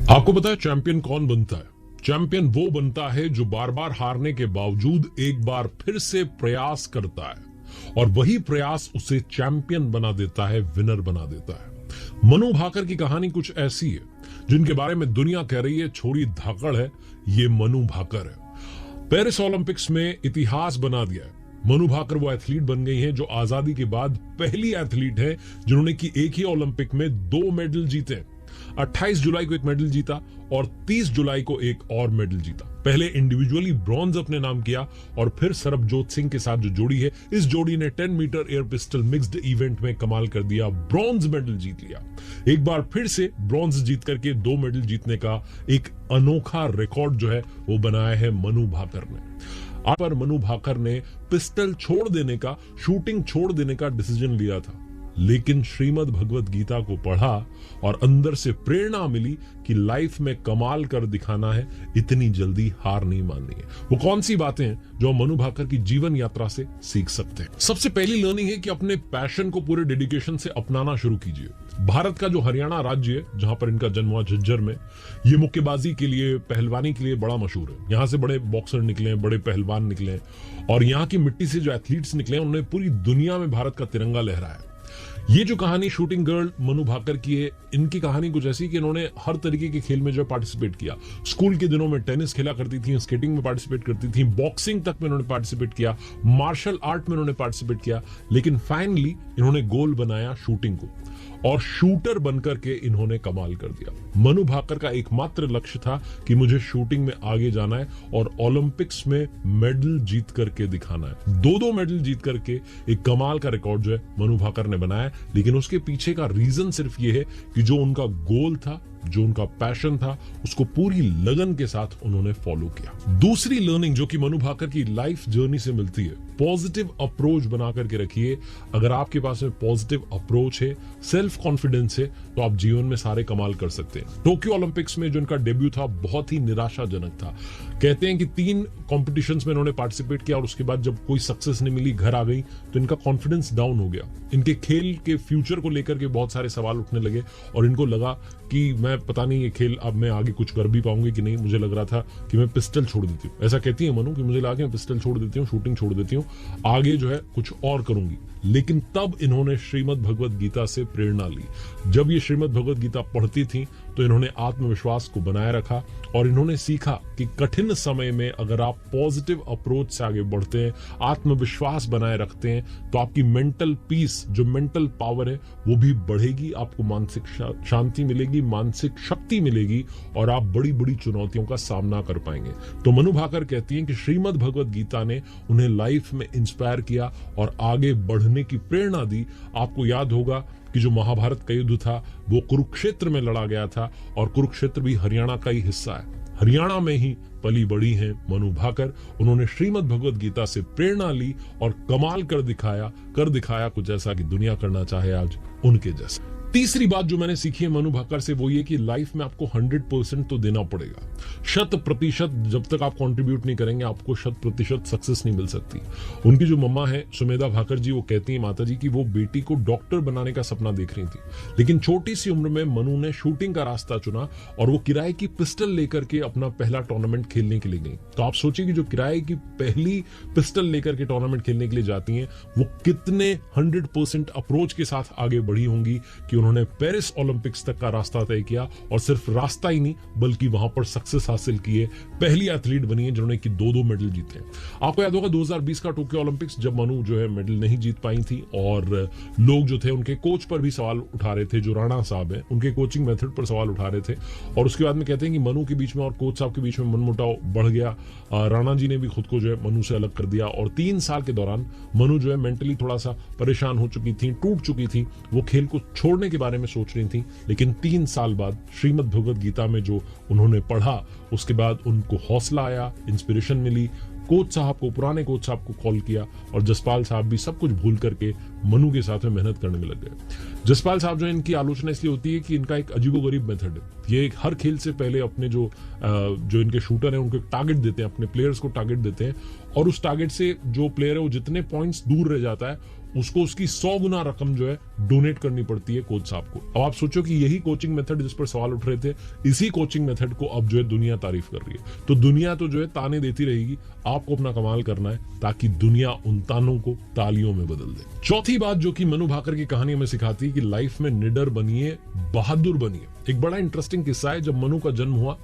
आपको पता है चैंपियन कौन बनता है? चैंपियन वो बनता है जो बार बार हारने के बावजूद एक बार फिर से प्रयास करता है और वही प्रयास उसे चैंपियन बना देता है, विनर बना देता है। मनु भाकर की कहानी कुछ ऐसी है जिनके बारे में दुनिया कह रही है छोरी धाकड़ है, ये मनु भाकर है। पेरिस ओलंपिक्स में इतिहास बना दिया है। मनु भाकर वो एथलीट बन गई हैं जो आजादी के बाद पहली एथलीट है जिन्होंने कि एक ही ओलंपिक में 2 मेडल जीते। 28 जुलाई को एक मेडल जीता और 30 जुलाई को एक और मेडल जीता। पहले इंडिविजुअली ब्रॉन्ज अपने नाम किया और फिर सरबजोत सिंह के साथ जो जोड़ी है, इस जोड़ी ने 10 metre air pistol mixed event में कमाल कर दिया, ब्रॉन्ज मेडल जीत लिया। एक बार फिर से ब्रॉन्ज जीत करके 2 मेडल जीतने का एक अनोखा रिकॉर्ड जो है वो बनाया है मनु भाकर ने। आज पर मनु भाकर ने पिस्टल छोड़ देने का, शूटिंग छोड़ देने का डिसीजन लिया था, लेकिन श्रीमद् भगवत गीता को पढ़ा और अंदर से प्रेरणा मिली कि लाइफ में कमाल कर दिखाना है, इतनी जल्दी हार नहीं माननी है। वो कौन सी बातें हैं जो हम मनु भाकर की जीवन यात्रा से सीख सकते हैं? सबसे पहली लर्निंग है कि अपने पैशन को पूरे डेडिकेशन से अपनाना शुरू कीजिए। भारत का जो हरियाणा राज्य है जहां पर इनका जन्म हुआ, झज्जर में, ये मुक्केबाजी के लिए, पहलवानी के लिए बड़ा मशहूर है। यहाँ से बड़े बॉक्सर निकले हैं, बड़े पहलवान निकले हैं और यहाँ की मिट्टी से जो एथलीट्स निकले हैं उन्होंने पूरी दुनिया में भारत का तिरंगा लहराया। ये जो कहानी शूटिंग गर्ल मनु भाकर की है, इनकी कहानी कुछ ऐसी कि इन्होंने हर तरीके के खेल में जो पार्टिसिपेट किया। स्कूल के दिनों में टेनिस खेला करती थी, स्केटिंग में पार्टिसिपेट करती थी, बॉक्सिंग तक में इन्होंने पार्टिसिपेट किया, मार्शल आर्ट में इन्होंने पार्टिसिपेट किया, लेकिन फाइनली इन्होंने गोल बनाया शूटिंग को और शूटर बनकर के इन्होंने कमाल कर दिया। मनु भाकर का एकमात्र लक्ष्य था कि मुझे शूटिंग में आगे जाना है और ओलंपिक्स में मेडल जीत करके दिखाना है। 2 मेडल जीत करके एक कमाल का रिकॉर्ड जो है मनु भाकर ने बनाया, लेकिन उसके पीछे का रीजन सिर्फ ये है कि जो उनका गोल था, जो उनका पैशन था, उसको पूरी लगन के साथ उन्होंने फॉलो किया। दूसरी लर्निंग जो कि मनु भाकर की लाइफ जर्नी से मिलती है, पॉजिटिव अप्रोच बना करके रखिए। अगर आपके पास में पॉजिटिव अप्रोच है, सेल्फ कॉन्फिडेंस है, तो आप जीवन में सारे कमाल कर सकते हैं। टोक्यो ओलंपिक्स में जो इनका डेब्यू था बहुत ही निराशाजनक था। कहते हैं कि 3 कॉम्पिटिशंस में इन्होंने पार्टिसिपेट किया और उसके बाद जब कोई सक्सेस नहीं मिली, घर आ गई, तो इनका कॉन्फिडेंस डाउन हो गया। इनके खेल के फ्यूचर को लेकर के बहुत सारे सवाल उठने लगे और इनको लगा कि मैं पता नहीं ये खेल अब मैं आगे कुछ कर भी पाऊंगी कि नहीं। मुझे लग रहा था कि मैं पिस्टल छोड़ देती हूँ। ऐसा कहती है मनु कि मुझे लगा कि मैं पिस्टल छोड़ देती हूँ, शूटिंग छोड़ देती हूँ, आगे जो है कुछ और करूंगी। लेकिन तब इन्होंने श्रीमद् भगवत गीता से प्रेरणा ली। जब ये श्रीमद् भगवत गीता पढ़ती थी तो इन्होंने आत्मविश्वास को बनाए रखा और इन्होंने सीखा कि कठिन समय में अगर आप पॉजिटिव अप्रोच से आगे बढ़ते हैं, आत्मविश्वास बनाए रखते हैं, तो आपकी मेंटल पीस, जो मेंटल पावर है, वो भी बढ़ेगी, आपको मानसिक शांति मिलेगी, मानसिक शक्ति मिलेगी और आप बड़ी बड़ी चुनौतियों का सामना कर पाएंगे। तो मनु भाकर कहती हैं कि श्रीमद् भगवत गीता ने उन्हें लाइफ में इंस्पायर किया और आगे बढ़ने की प्रेरणा दी। आपको याद होगा कि जो महाभारत का युद्ध था वो कुरुक्षेत्र में लड़ा गया था और कुरुक्षेत्र भी हरियाणा का ही हिस्सा है। हरियाणा में ही पली बड़ी हैं मनु भाकर। उन्होंने श्रीमद् भगवत गीता से प्रेरणा ली और कमाल कर दिखाया कुछ ऐसा कि दुनिया करना चाहे आज उनके जैसा। तीसरी बात जो मैंने सीखी है मनु भाकर से वो ये कि लाइफ में आपको 100% तो देना पड़ेगा। 100% जब तक आप कंट्रीब्यूट नहीं करेंगे, आपको 100% सक्सेस नहीं मिल सकती। उनकी जो मम्मा है सुमेधा भाकर जी, वो कहती है माता जी की वो बेटी को डॉक्टर बनाने का सपना देख रही थी, लेकिन छोटी सी उम्र में मनु ने शूटिंग का रास्ता चुना और वो किराए की पिस्टल लेकर के अपना पहला टूर्नामेंट खेलने के लिए गई। तो आप सोचिए कि जो किराए की पहली पिस्टल लेकर के टूर्नामेंट खेलने के लिए जाती हैं, वो कितने 100% अप्रोच के साथ आगे बढ़ी होंगी कि उन्होंने पेरिस ओलंपिक्स तक का रास्ता तय किया और सिर्फ रास्ता ही नहीं बल्कि वहां पर सक्सेस हासिल किए। पहली एथलीट बनी है जिन्होंने कि 2 मेडल जीते हैं। आपको याद होगा 2020 का टोक्यो ओलंपिक्स, जब मनु जो है मेडल नहीं जीत पाई थी और लोग जो थे उनके कोच पर भी सवाल उठा रहे थे, जो राणा साहब हैं, उनके कोचिंग मेथड पर सवाल उठा रहे थे। और उसके बाद में कहते हैं कि मनु के बीच में और कोच साहब के बीच में मनमुटाव बढ़ गया। राणा जी ने भी खुद को जो है मनु से अलग कर दिया और 3 साल के दौरान मनु जो है मेंटली थोड़ा सा परेशान हो चुकी थी, टूट चुकी थी। वो खेल को छोड़ने के बारे में सोच रही थी, लेकिन 3 साल बाद श्रीमद् भगवत गीता में जो उन्होंने पढ़ा, उसके बाद उनको हौसला आया, इंस्पिरेशन मिली। कोच साहब को, पुराने कोच साहब को कॉल किया और जसपाल साहब भी सब कुछ भूल करके मनु के साथ में मेहनत करने में लग गए। जसपाल साहब जो है, इनकी आलोचना इसलिए होती है कि इनका एक अजीबोगरीब मेथड है। ये हर खेल से पहले अपने जो इनके शूटर हैं उनको टारगेट देते हैं, अपने प्लेयर्स को टारगेट देते हैं और उस टारगेट से जो प्लेयर है वो जितने पॉइंट्स दूर रह जाता है उसको उसकी 100 गुना रकम जो है डोनेट करनी पड़ती है कोच साहब को। अब आप सोचो कि यही कोचिंग मेथड जिस पर सवाल उठ रहे थे, इसी कोचिंग मेथड को अब जो है दुनिया तारीफ कर रही है। तो दुनिया तो जो है ताने देती रहेगी, आपको अपना कमाल करना है ताकि दुनिया उन तानों को तालियों में बदल दे। चौथी बात जो कि मनु भाकर की कहानी हमें सिखाती है कि लाइफ में निडर बनिए, बहादुर बनिए। एक बड़ा इंटरेस्टिंग किस्सा है, जब मनु का जन्म हुआ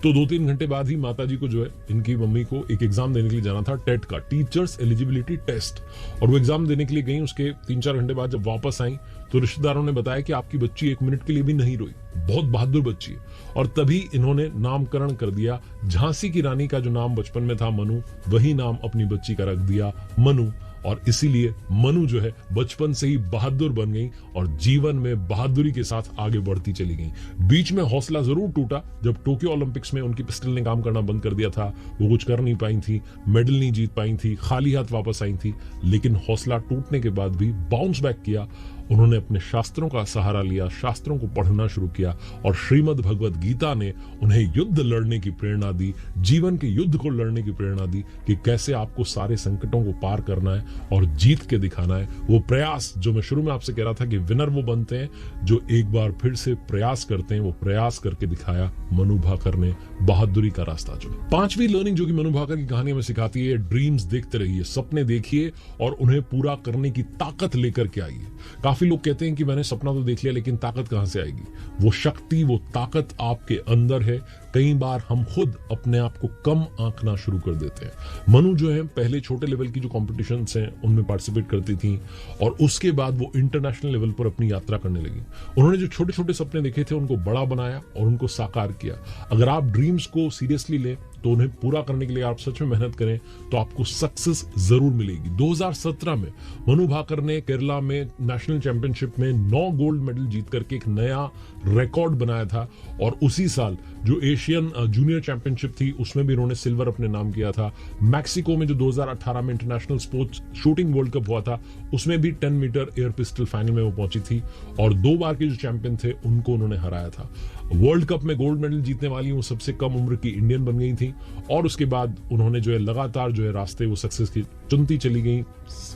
तो 2-3 घंटे बाद ही माताजी को जो है, इनकी मम्मी को एक एग्जाम देने के लिए जाना था, टेट का, टीचर्स एलिजिबिलिटी टेस्ट। और वो एग्जाम देने के लिए गई। उसके 3-4 घंटे बाद जब वापस आई तो रिश्तेदारों ने बताया कि आपकी बच्ची 1 मिनट के लिए भी नहीं रोई, बहुत बहादुर बच्ची है। और तभी इन्होंने नामकरण कर दिया। झांसी की रानी का जो नाम बचपन में था मनु, वही नाम अपनी बच्ची का रख दिया मनु। और इसीलिए मनु जो है बचपन से ही बहादुर बन गई और जीवन में बहादुरी के साथ आगे बढ़ती चली गई। बीच में हौसला जरूर टूटा जब टोक्यो ओलंपिक्स में उनकी पिस्टल ने काम करना बंद कर दिया था। वो कुछ कर नहीं पाई थी, मेडल नहीं जीत पाई थी, खाली हाथ वापस आई थी। लेकिन हौसला टूटने के बाद भी बाउंस बैक किया। उन्होंने अपने शास्त्रों का सहारा लिया, शास्त्रों को पढ़ना शुरू किया और श्रीमद् भगवत गीता ने उन्हें युद्ध लड़ने की प्रेरणा दी, जीवन के युद्ध को लड़ने की प्रेरणा दी कि कैसे आपको सारे संकटों को पार करना है और जीत के दिखाना है। वो प्रयास जो मैं शुरू में आपसे कह रहा था कि विनर वो बनते हैं जो एक बार फिर से प्रयास करते हैं, वो प्रयास करके दिखाया मनु भाकर ने, बहादुरी का रास्ता जो। 5वीं लर्निंग जो कि मनु भाकर की कहानी में सिखाती है, ड्रीम्स देखते रहिए, सपने देखिए और उन्हें पूरा करने की ताकत लेकर के आइए। काफी लोग कहते हैं कि मैंने सपना तो देख लिया लेकिन ताकत कहां से आएगी? वो शक्ति, वो ताकत आपके अंदर है। कई बार हम खुद अपने आप को कम आंकना शुरू कर देते हैं। मनु जो है पहले छोटे लेवल की जो कॉम्पिटिशन्स हैं उनमें पार्टिसिपेट करती थी और उसके बाद वो इंटरनेशनल लेवल पर अपनी यात्रा करने लगी। उन्होंने जो छोटे छोटे सपने देखे थे उनको बड़ा बनाया और उनको साकार किया। अगर आप ड्रीम्स को सीरियसली लें तो उन्हें पूरा करने के लिए आप सच में मेहनत करें तो आपको सक्सेस जरूर मिलेगी। 2017 में मनु भाकर ने केरला में नेशनल चैंपियनशिप में 9 गोल्ड मेडल जीत करके एक नया रिकॉर्ड बनाया था। और उसी साल जो एशियन जूनियर चैंपियनशिप थी उसमें भी उन्होंने सिल्वर अपने नाम किया था। मैक्सिको में जो 2018 में international sports shooting world cup हुआ था उसमें भी 10 मीटर एयर पिस्टल फाइनल में वो पहुंची थी और 2 बार के जो चैंपियन थे उनको उन्होंने हराया था। वर्ल्ड कप में गोल्ड मेडल जीतने वाली वो सबसे कम उम्र की इंडियन बन गई थी और उसके बाद उन्होंने जो है लगातार जो है रास्ते वो सक्सेस की चुनती चली गई,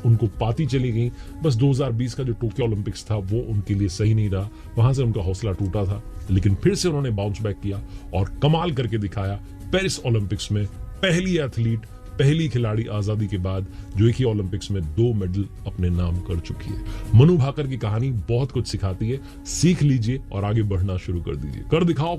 उनको पाती चली गई। बस 2020 का जो टोक्यो ओलंपिक्स था वो उनके लिए सही नहीं रहा, वहां से उनका हौसला टूटा था। लेकिन फिर से उन्होंने बाउंस बैक किया और कमाल करके दिखाया। पेरिस ओलंपिक्स में पहली एथलीट, पहली खिलाड़ी आजादी के बाद जो एक ही ओलंपिक्स में 2 मेडल अपने नाम कर चुकी है। मनु भाकर की कहानी बहुत कुछ सिखाती है, सीख लीजिए और आगे बढ़ना शुरू कर दीजिए। कर दिखाओ।